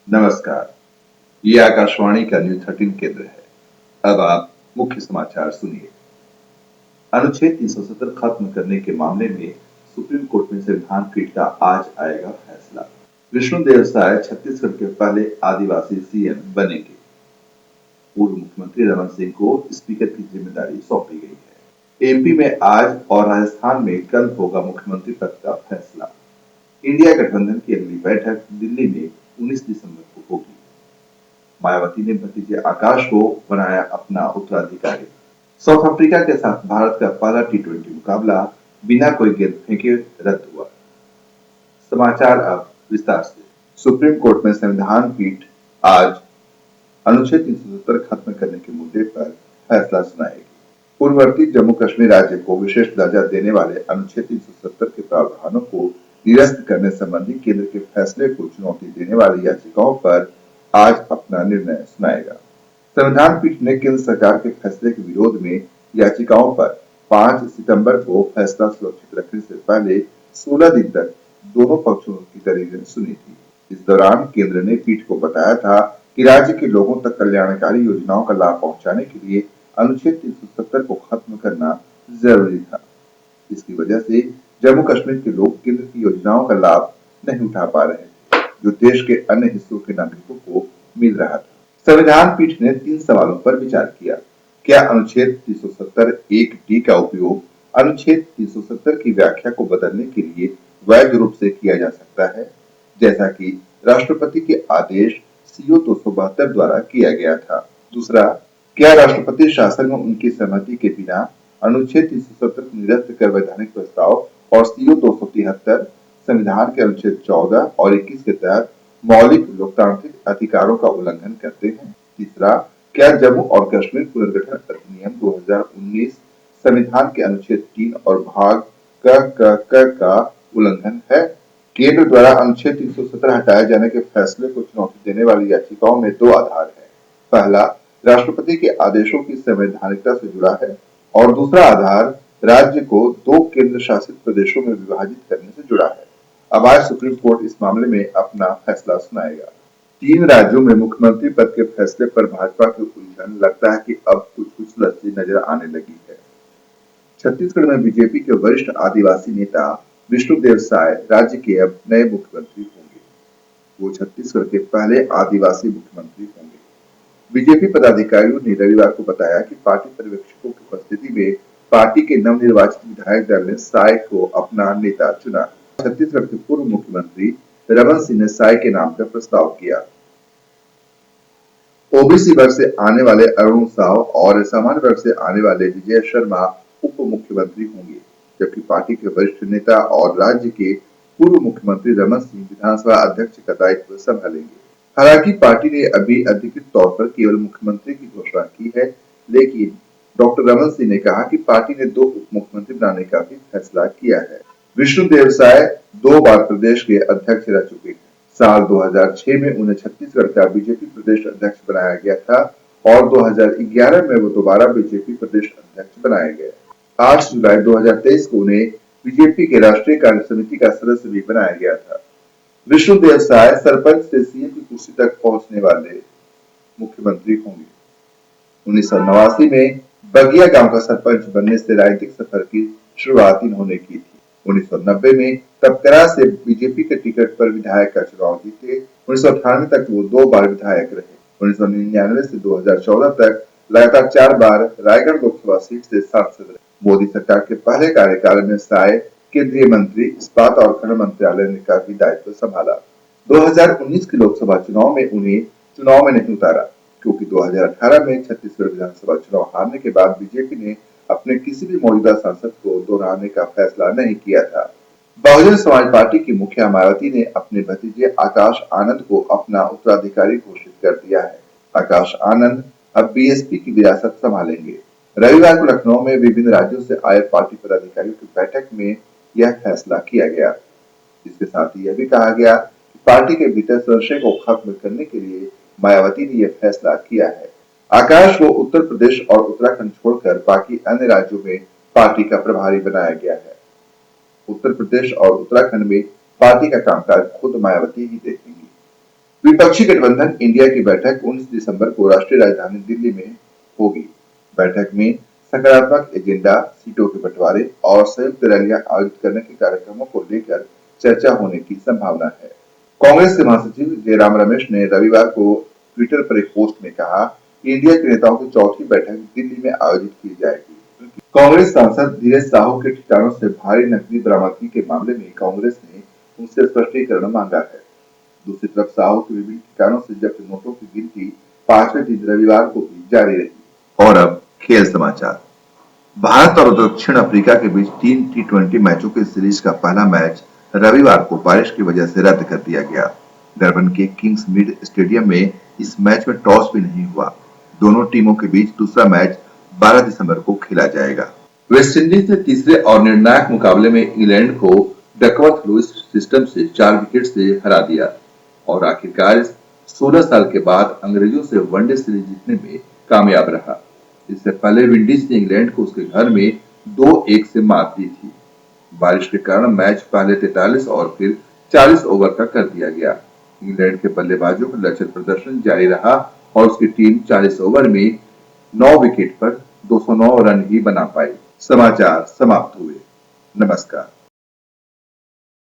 नमस्कार। ये आकाशवाणी का न्यूज 13 केंद्र है। अब आप मुख्य समाचार सुनिए। अनुच्छेद 370 खत्म करने के मामले में सुप्रीम कोर्ट में संविधान पीठ का आज आएगा फैसला। विष्णुदेव साय छत्तीसगढ़ के पहले आदिवासी सीएम बनेंगे। पूर्व मुख्यमंत्री रमन सिंह को स्पीकर की जिम्मेदारी सौंपी गई है। एमपी में आज और राजस्थान में कल होगा मुख्यमंत्री पद का फैसला। इंडिया गठबंधन की अगली बैठक दिल्ली में 19 दिसंबर को होगी। मायावती ने भतीजे आकाश को बनाया अपना उत्तराधिकारी। साउथ अफ्रीका के साथ भारत का पहला टी20 मुकाबला बिना कोई गेंद फेंके रद्द हुआ। समाचार अब विस्तार से। सुप्रीम कोर्ट में संविधान पीठ आज अनुच्छेद 370 खत्म करने के मुद्दे पर फैसला सुनाएगी। पूर्ववर्ती जम्मू कश्मीर राज्य को विशेष दर्जा देने वाले अनुच्छेद 370 के प्रावधानों को निरस्त करने संबंधी केंद्र के फैसले को चुनौती देने वाली याचिकाओं पर आज अपना निर्णय सुनाएगा। संविधान पीठ ने केंद्र सरकार के फैसले के विरोध में याचिकाओं पर 5 सितंबर को फैसला सुरक्षित रखने से पहले 16 दिन तक दोनों पक्षों की दलीलें सुनी थी। इस दौरान केंद्र ने पीठ को बताया था कि राज्य के लोगों तक कल्याणकारी योजनाओं का लाभ पहुंचाने के लिए अनुच्छेद 370 को खत्म करना जरूरी था। इसकी वजह से जम्मू कश्मीर के लोग केंद्र की योजनाओं का लाभ नहीं उठा पा रहे थे, जो देश के अन्य हिस्सों के नागरिकों को मिल रहा था। संविधान पीठ ने 3 सवालों पर विचार किया। क्या अनुच्छेद 370 1D का उपयोग अनुच्छेद 370 की व्याख्या को बदलने के लिए वैध रूप से किया जा सकता है, जैसा कि राष्ट्रपति के आदेश CO 272 द्वारा किया गया था। दूसरा, क्या राष्ट्रपति शासन में उनकी सहमति के बिना अनुच्छेद 370 को निरस्त कर वैधानिक प्रस्ताव और CO 273 संविधान के अनुच्छेद 14 और 21 के तहत मौलिक लोकतांत्रिक अधिकारों का उल्लंघन करते हैं। तीसरा, क्या जम्मू और कश्मीर पुनर्गठन अधिनियम 2019 संविधान के अनुच्छेद 3 और भाग क का उल्लंघन है। केंद्र द्वारा अनुच्छेद 370 हटाए जाने के फैसले को चुनौती देने वाली याचिकाओं में 2 आधार है। पहला, राष्ट्रपति के आदेशों की संवैधानिकता से जुड़ा है और दूसरा आधार राज्य को 2 केंद्र शासित प्रदेशों में विभाजित करने से जुड़ा है। अब आज सुप्रीम कोर्ट इस मामले में अपना फैसला सुनाएगा। 3 राज्यों में मुख्यमंत्री पद के फैसले पर भाजपा की उलझन लगता है कि अब कुछ सुलझती नजर आने लगी है। छत्तीसगढ़ में बीजेपी के वरिष्ठ आदिवासी नेता विष्णुदेव साय राज्य के अब नए मुख्यमंत्री होंगे। वो छत्तीसगढ़ के पहले आदिवासी मुख्यमंत्री होंगे। बीजेपी पदाधिकारियों ने रविवार को बताया कि पार्टी पर्यवेक्षकों की उपस्थिति में पार्टी के नवनिर्वाचित विधायक दल ने साय को अपना नेता चुना। छत्तीसगढ़ के पूर्व मुख्यमंत्री रमन सिंह ने साय के नाम का प्रस्ताव किया। ओबीसी वर्ग से आने वाले अरुण साव और सामान्य वर्ग से आने वाले विजय शर्मा उप मुख्यमंत्री होंगे, जबकि पार्टी के वरिष्ठ नेता और राज्य के पूर्व मुख्यमंत्री रमन सिंह विधानसभा अध्यक्ष का दायित्व संभालेंगे। हालांकि पार्टी ने अभी अधिकृत तौर पर केवल मुख्यमंत्री की घोषणा की है, लेकिन डॉक्टर रमन सिंह ने कहा कि पार्टी ने 2 उप मुख्यमंत्री बनाने का भी फैसला किया है। विष्णुदेव साय 2 बार प्रदेश के अध्यक्ष रह चुके हैं। साल 2006 में उन्हें छत्तीसगढ़ का बीजेपी प्रदेश अध्यक्ष बनाया गया था और 2011 में वो दोबारा बीजेपी प्रदेश अध्यक्ष बनाए गए। 8 जुलाई 2023 को उन्हें बीजेपी के राष्ट्रीय कार्य समिति का सदस्य भी बनाया गया था। विष्णुदेव साय सरपंच से सीएम की कुर्सी तक पहुंचने वाले मुख्यमंत्री होंगे। 1989 में बगिया गांव का सरपंच बनने से राजनीतिक सफर की शुरुआत इन्होंने की थी। 1990 में तपकरा से बीजेपी के टिकट पर विधायक का चुनाव जीते। 1998 तक वो 2 बार विधायक रहे। 1999 से 2014 तक लगातार 4 बार रायगढ़ लोकसभा सीट से सांसद रहे। मोदी सरकार के पहले कार्यकाल में साय केंद्रीय मंत्री, इस्पात और खनन मंत्रालय का भी दायित्व संभाला। 2019 के लोकसभा चुनाव में उन्हें चुनाव में नहीं उतारा, क्योंकि 2018 में छत्तीसगढ़ विधानसभा चुनाव हारने के बाद बीजेपी ने अपने किसी भी मौजूदा सांसद को दोहराने का फैसला नहीं किया था। बहुजन समाज पार्टी की मुखिया मायावती ने अपने भतीजे आकाश आनंद को अपना उत्तराधिकारी घोषित कर दिया है। आकाश आनंद अब बीएसपी की विरासत संभालेंगे। रविवार को लखनऊ में विभिन्न राज्यों से आए पार्टी पदाधिकारियों की बैठक में यह फैसला किया गया। इसके साथ ही यह भी कहा गया कि पार्टी के भीतर संशय को खत्म करने के लिए मायावती ने यह फैसला किया है। आकाश को उत्तर प्रदेश और उत्तराखंड छोड़कर बाकी अन्य राज्यों में पार्टी का प्रभारी बनाया गया है। उत्तर प्रदेश और उत्तराखंड में पार्टी का कामकाज खुद मायावती ही देखेंगी। विपक्षी गठबंधन इंडिया की बैठक 19 दिसंबर को राष्ट्रीय राजधानी दिल्ली में होगी। बैठक में सकारात्मक एजेंडा, सीटों के बंटवारे और संयुक्त रैलियां आयोजित करने के कार्यक्रमों को लेकर चर्चा होने की संभावना है। कांग्रेस के महासचिव जयराम रमेश ने रविवार को ट्विटर पर एक पोस्ट में कहा कि इंडिया के नेताओं की चौथी बैठक दिल्ली में आयोजित की जाएगी। कांग्रेस सांसद धीरज साहू के ठिकानों से भारी नकदी बरामदगी के मामले में कांग्रेस ने उनसे स्पष्टीकरण मांगा है। दूसरी तरफ साहू के विभिन्न ठिकानों से जब्त नोटों की गिनती 5वें दिन रविवार को भी जारी रही। और अब खेल समाचार। भारत और दक्षिण अफ्रीका के बीच 3 T20 मैचों की सीरीज का पहला मैच रविवार को बारिश की वजह से रद्द कर दिया गया। डरबन के किंग्स मिड स्टेडियम में इस मैच में टॉस भी नहीं हुआ। दोनों टीमों के बीच दूसरा मैच 12 दिसंबर को खेला जाएगा। वेस्टइंडीज ने तीसरे और निर्णायक मुकाबले में इंग्लैंड को डकवर्थ लुइस सिस्टम से 4 विकेट से हरा दिया और आखिरकार 16 साल के बाद अंग्रेजों से वनडे सीरीज जीतने में कामयाब रहा। इससे पहले विंडीज ने इंग्लैंड को उसके घर में 2-1 से मात दी थी। बारिश के कारण मैच पहले 43 और फिर 40 ओवर का कर दिया गया। इंग्लैंड के बल्लेबाजों का लचर प्रदर्शन जारी रहा और उसकी टीम 40 ओवर में 9 विकेट पर 209 रन ही बना पाई। समाचार समाप्त हुए। नमस्कार।